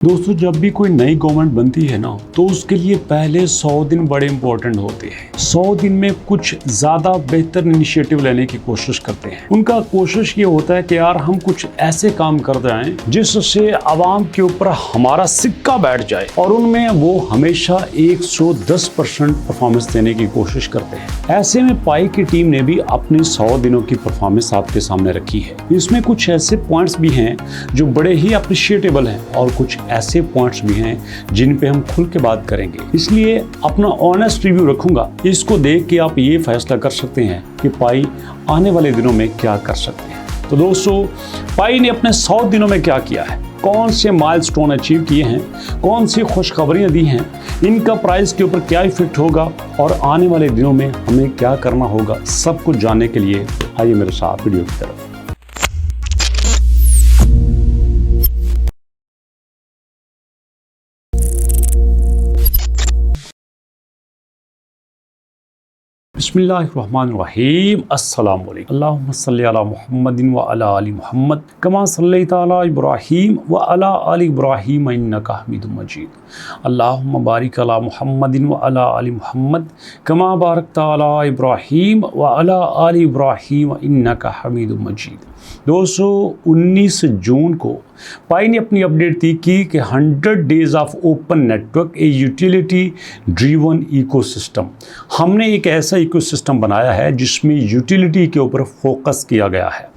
दोस्तों, जब भी कोई नई गवर्नमेंट बनती है ना, तो उसके लिए पहले 100 दिन बड़े इंपॉर्टेंट होते हैं। 100 दिन में कुछ ज़्यादा बेहतर इनिशिएटिव लेने की कोशिश करते हैं। उनका कोशिश ये होता है कि यार हम कुछ ऐसे काम कर जाएं जिससे आवाम के ऊपर हमारा सिक्का बैठ जाए, और उनमें वो हमेशा 110% परफॉर्मेंस देने की कोशिश करते हैं। ऐसे में पाई की टीम ने भी अपनी 100 दिनों की परफॉर्मेंस आपके सामने रखी है। इसमें कुछ ऐसे पॉइंट्स भी हैं जो बड़े ही अप्रिशिएटेबल हैं, और कुछ ऐसे पॉइंट्स भी हैं जिन पे हम खुल के बात करेंगे। इसलिए अपना ऑनेस्ट रिव्यू रखूंगा। इसको देख के आप ये फैसला कर सकते हैं कि पाई आने वाले दिनों में क्या कर सकते हैं। तो दोस्तों, पाई ने अपने 100 दिनों में क्या किया है, कौन से माइलस्टोन अचीव किए हैं, कौन सी खुशखबरियां दी हैं, इनका प्राइस के ऊपर क्या इफेक्ट होगा और आने वाले दिनों में हमें क्या करना होगा, सब कुछ जानने के लिए आइए मेरे साथ वीडियो की तरफ। बिस्मिल्लाहिर्रहमानिर्रहीम। अस्सलाम वालेकुम। अल्लाहुम्मा सल्ली अला मुहम्मदिन व अला आलि मुहम्मद कमा सल्लैता अला इब्राहीम व अला आलि इब्राहीम इन्नका हमीदुम मजीद। अल्लाहुम्मा बारिक अला मुहम्मदिन व अला आलि मुहम्मद कमा बारकता अला इब्राहीम व अला आलि इब्राहीम इन्नका हमीदुम मजीद। दोस्तों, 19 जून को पाई ने अपनी अपडेट दी कि 100 days of open network A utility driven ecosystem. हमने एक ऐसा इकोसिस्टम बनाया है जिसमें यूटिलिटी के ऊपर फोकस किया गया है।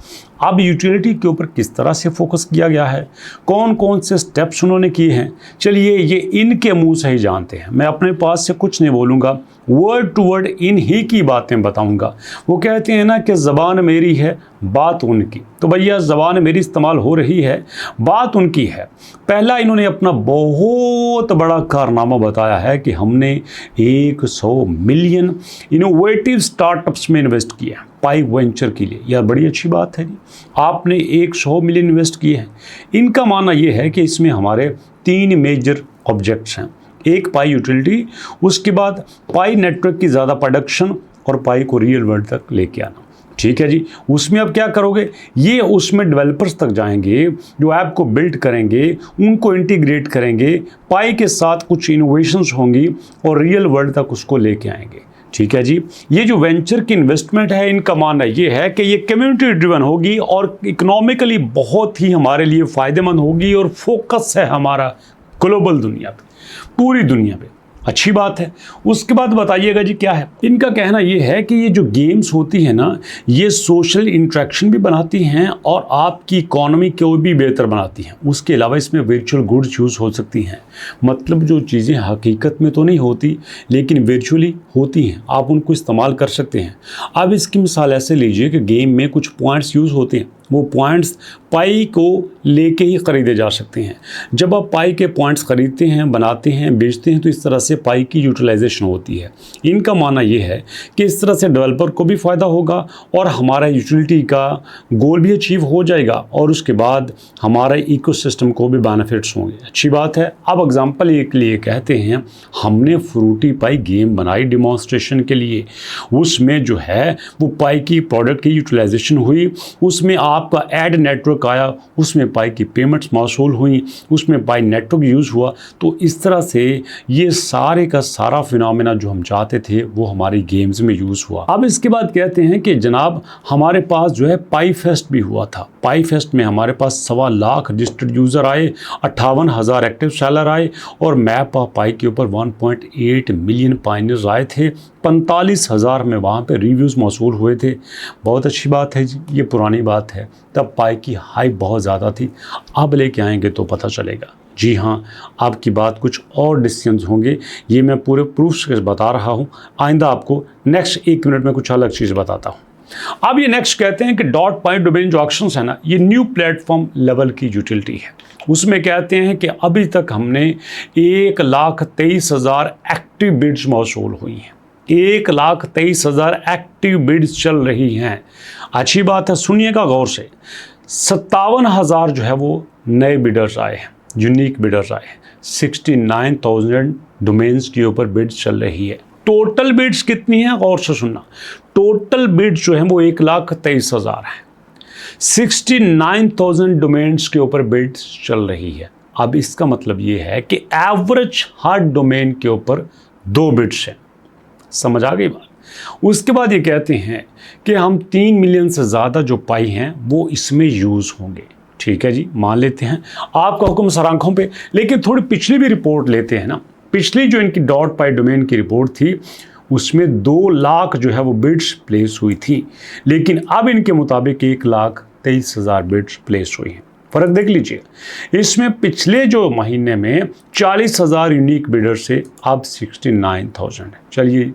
अब यूटिलिटी के ऊपर किस तरह से फोकस किया गया है, कौन कौन से स्टेप्स उन्होंने किए हैं, चलिए ये इनके मुंह से ही जानते हैं। मैं अपने पास से कुछ नहीं बोलूँगा, वर्ड टू वर्ड इन ही की बातें बताऊंगा। वो कहते हैं ना कि ज़बान मेरी है बात उनकी, तो भैया ज़बान मेरी इस्तेमाल हो रही है, बात उनकी है। पहला इन्होंने अपना बहुत बड़ा कारनामा बताया है कि हमने 100 मिलियन इनोवेटिव स्टार्टअप्स में इन्वेस्ट किया पाई वेंचर के लिए। यार बड़ी अच्छी बात है जी, आपने 100 मिलियन इन्वेस्ट किए हैं। इनका मानना ये है कि इसमें हमारे 3 मेजर ऑब्जेक्ट्स हैं। एक पाई यूटिलिटी, उसके बाद पाई नेटवर्क की ज़्यादा प्रोडक्शन, और पाई को रियल वर्ल्ड तक लेके आना। ठीक है जी, उसमें अब क्या करोगे, ये उसमें डेवलपर्स तक जाएंगे जो ऐप को बिल्ड करेंगे, उनको इंटीग्रेट करेंगे, पाई के साथ कुछ इनोवेशंस होंगी और रियल वर्ल्ड तक उसको लेके आएंगे। ठीक है जी, ये जो वेंचर की इन्वेस्टमेंट है, इनका मानना ये है कि ये कम्युनिटी ड्रिवन होगी और इकोनॉमिकली बहुत ही हमारे लिए फ़ायदेमंद होगी, और फोकस है हमारा ग्लोबल दुनिया पे, पूरी दुनिया पे। अच्छी बात है। उसके बाद बताइएगा जी क्या है। इनका कहना ये है कि ये जो गेम्स होती है ना, ये सोशल इंटरेक्शन भी बनाती हैं और आपकी इकोनॉमी को भी बेहतर बनाती हैं। उसके अलावा इसमें वर्चुअल गुड्स यूज़ हो सकती हैं, मतलब जो चीज़ें हकीकत में तो नहीं होती लेकिन वर्चुअली होती हैं, आप उनको इस्तेमाल कर सकते हैं। अब इसकी मिसाल ऐसे लीजिए कि गेम में कुछ पॉइंट्स यूज़ होते हैं, वो पॉइंट्स पाई को लेके ही ख़रीदे जा सकते हैं। जब आप पाई के पॉइंट्स ख़रीदते हैं, बनाते हैं, बेचते हैं, तो इस तरह से पाई की यूटिलाइजेशन होती है। इनका मानना ये है कि इस तरह से डेवलपर को भी फ़ायदा होगा और हमारा यूटिलिटी का गोल भी अचीव हो जाएगा, और उसके बाद हमारे इकोसिस्टम को भी बेनिफिट्स होंगे। अच्छी बात है। अब एग्जांपल एक लिए कहते हैं, हमने फ्रूटी पाई गेम बनाई डिमॉन्स्ट्रेशन के लिए, उसमें जो है वो पाई की प्रोडक्ट की यूटिलाइजेशन हुई, उसमें आपका एड नेटवर्क आया, उसमें पाई की पेमेंट्स मौसूल हुई, उसमें पाई नेटवर्क यूज़ हुआ। तो इस तरह से ये सारे का सारा फिनोमेना जो हम चाहते थे वो हमारी गेम्स में यूज़ हुआ। अब इसके बाद कहते हैं कि जनाब हमारे पास जो है पाई फेस्ट भी हुआ था। पाई फेस्ट में हमारे पास 1.25 लाख रजिस्टर्ड यूज़र आए, 58,000 एक्टिव सेलर आए, और मैप ऑफ पाई के ऊपर 1.8 मिलियन पाइनियर्स आए थे। 45,000 में वहाँ पे रिव्यूज़ मौसूल हुए थे। बहुत अच्छी बात है जी, ये पुरानी बात है, तब पाई की हाइप बहुत ज़्यादा थी। अब लेके आएंगे तो पता चलेगा। जी हाँ, आपकी बात कुछ और डिसीजंस होंगे, ये मैं पूरे प्रूफ से बता रहा हूँ। आइंदा आपको नेक्स्ट 1 मिनट में कुछ अलग चीज़ बताता हूँ। अब ये नेक्स्ट कहते हैं कि डॉट पाई डोमेन जो ऑक्शंस है ना, ये न्यू प्लेटफॉर्म लेवल की यूटिलिटी है। उसमें कहते हैं कि अभी तक हमने 1,23,000 एक्टिव बिड्स मौसूल हुई हैं। 1,23,000 एक्टिव बिड्स चल रही हैं। अच्छी बात है, सुनिएगा गौर से। 57,000 जो है वो नए बिडर्स आए हैं, यूनिक बिडर्स आए हैं। 69,000 डोमेन्स के ऊपर बिड्स चल रही है। टोटल बिड्स कितनी है, गौर से सुनना। टोटल बिड्स जो है वो 1,23,000 है। 69,000 डोमेन्स के ऊपर बिड्स चल रही है। अब इसका मतलब ये है कि एवरेज हर डोमेन के ऊपर 2 बिट्स हैं। समझ आ गई बात। उसके बाद ये कहते हैं कि हम 3 मिलियन से ज़्यादा जो पाई हैं वो इसमें यूज़ होंगे। ठीक है जी, मान लेते हैं आपका हुक्म सर आंखों पे। लेकिन थोड़ी पिछली भी रिपोर्ट लेते हैं ना। पिछली जो इनकी डॉट पाई डोमेन की रिपोर्ट थी उसमें 2 लाख जो है वो बिट्स प्लेस हुई थी, लेकिन अब इनके मुताबिक 1,23,000 बिट्स प्लेस हुई हैं। फ़र्क देख लीजिए, इसमें पिछले जो महीने में 40,000 यूनिक बिडर से अब 69,000 है। चलिए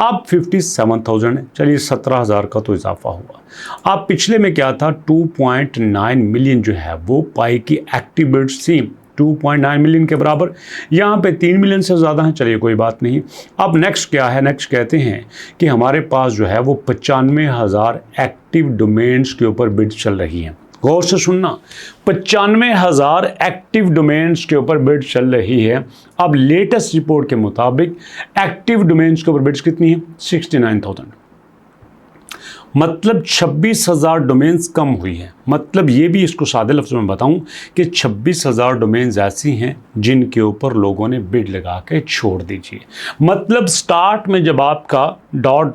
अब 57,000 है। चलिए 17,000 का तो इजाफा हुआ। अब पिछले में क्या था, 2.9 मिलियन जो है वो पाई की एक्टिव बिड्स थी, 2.9 मिलियन के बराबर। यहाँ पे 3 मिलियन से ज़्यादा है। चलिए कोई बात नहीं। अब नेक्स्ट क्या है, नेक्स्ट कहते हैं कि हमारे पास जो है वो 95,000 एक्टिव डोमेन्स के ऊपर बिड्स चल रही हैं। गौर से सुनना, 95,000 एक्टिव डोमेन्स के ऊपर बिड्स चल रही है। अब लेटेस्ट रिपोर्ट के मुताबिक एक्टिव डोमेन्स के ऊपर बिड्स कितनी है, 69,000। मतलब 26,000 डोमेन्स कम हुई हैं। मतलब ये भी इसको सादे लफ्ज़ों में बताऊं कि 26,000 डोमेन्स ऐसी हैं जिनके ऊपर लोगों ने बिड लगा के छोड़ दीजिए। मतलब स्टार्ट में जब आपका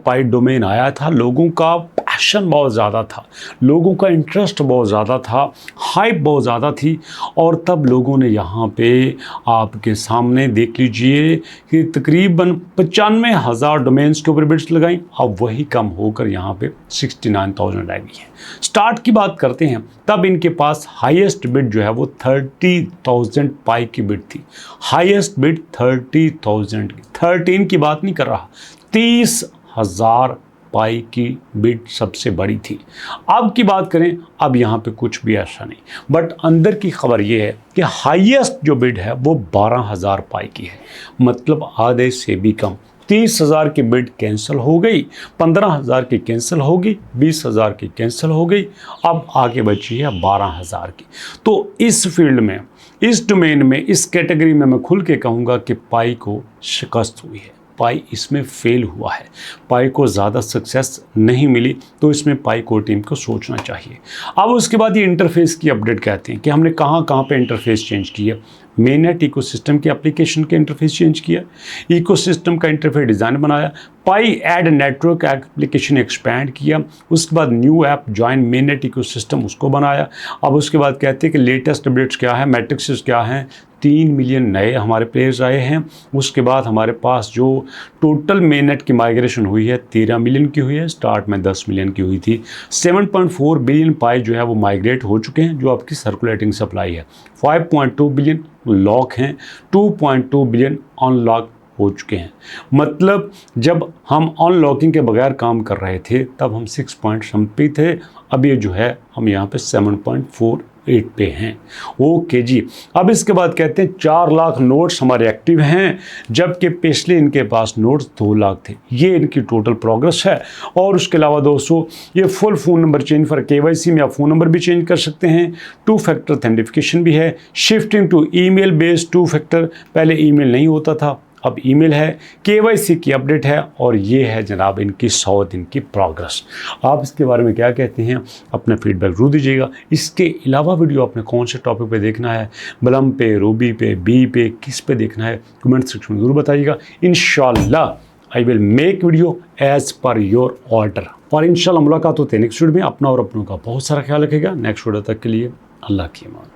.py डोमेन आया था, लोगों का पैशन बहुत ज़्यादा था, लोगों का इंटरेस्ट बहुत ज़्यादा था, हाइप बहुत ज़्यादा थी, और तब लोगों ने यहाँ पे आपके सामने देख लीजिए कि तकरीबन 95,000 डोमेन्स के ऊपर बिड्स लगाई। अब वही कम होकर यहाँ पे 69,000 रह गई है। स्टार्ट की बात करते हैं, तब इनके पास हाईएस्ट बिड जो है वो 30,000 पाई की बिड थी। हाईएस्ट बिड 30,000 की, 13 की बात नहीं कर रहा, 30,000 पाई की बिड सबसे बड़ी थी। अब की बात करें, अब यहाँ पे कुछ भी ऐसा नहीं, बट अंदर की खबर ये है कि हाईएस्ट जो बिड है वो 12,000 पाई की है। मतलब आधे से भी कम। 30,000 की बिड कैंसिल हो गई, 15,000 की कैंसिल होगी, 20,000 की कैंसिल हो गई, अब आगे बची है 12,000 की। तो इस फील्ड में, इस डोमेन में, इस कैटेगरी में मैं खुल के कहूँगा कि पाई को शिकस्त हुई है, पाई इसमें फेल हुआ है, पाई को ज़्यादा सक्सेस नहीं मिली। तो इसमें पाई को टीम को सोचना चाहिए। अब उसके बाद ये इंटरफेस की अपडेट कहते हैं कि हमने कहाँ कहाँ पे इंटरफेस चेंज किया। मेननेट इकोसिस्टम के एप्लीकेशन के इंटरफेस चेंज किया, इकोसिस्टम का इंटरफेस डिज़ाइन बनाया, पाई एड नेटवर्क एप्लीकेशन एक्सपैंड किया, उसके बाद new app join mainnet ecosystem उसको बनाया। अब उसके बाद कहते हैं कि लेटेस्ट अपडेट्स क्या है, मैट्रिक्स क्या हैं। 3 मिलियन नए हमारे प्लेयर्स आए हैं। उसके बाद हमारे पास जो टोटल मेननेट की माइग्रेशन हुई है 13 मिलियन की हुई है, स्टार्ट में 10 मिलियन की हुई थी। 7.4 बिलियन पाई जो है वो माइग्रेट हो चुके हैं, जो आपकी सर्कुलेटिंग सप्लाई है। 5.2 बिलियन लॉक हैं, 2.2 बिलियन अनलॉक हो चुके हैं। मतलब जब हम अनलॉकिंग के बगैर काम कर रहे थे तब हम 6 पॉइंट सम पे थे, अब ये जो है हम यहाँ पे 7.48 पे हैं। ओके जी। अब इसके बाद कहते हैं 4 लाख नोट्स हमारे एक्टिव हैं, जबकि पिछले इनके पास नोट्स 2 लाख थे। ये इनकी टोटल प्रोग्रेस है। और उसके अलावा दोस्तों, ये full phone number change for KYC में आप फ़ोन नंबर भी चेंज कर सकते हैं। 2 फैक्टर ऑथेंटिफिकेशन भी है। Shifting to email based 2 factor, पहले ईमेल नहीं होता था, अब ईमेल है। KYC की अपडेट है। और ये है जनाब इनकी 100 दिन की प्रोग्रेस। आप इसके बारे में क्या कहते हैं, अपना फीडबैक जरूर दीजिएगा। इसके अलावा वीडियो आपने कौन से टॉपिक पे देखना है, बलम पे, रूबी पे, बी पे, किस पे देखना है, कमेंट सेक्शन में ज़रूर बताइएगा। इंशाल्लाह I will make video as per your order. और इंशाल्लाह मुलाकात होते हैं नेक्स्ट वीडियो में। अपना और अपनों का बहुत सारा ख्याल रखेगा। नेक्स्ट वीडियो तक के लिए अल्लाह की अमान।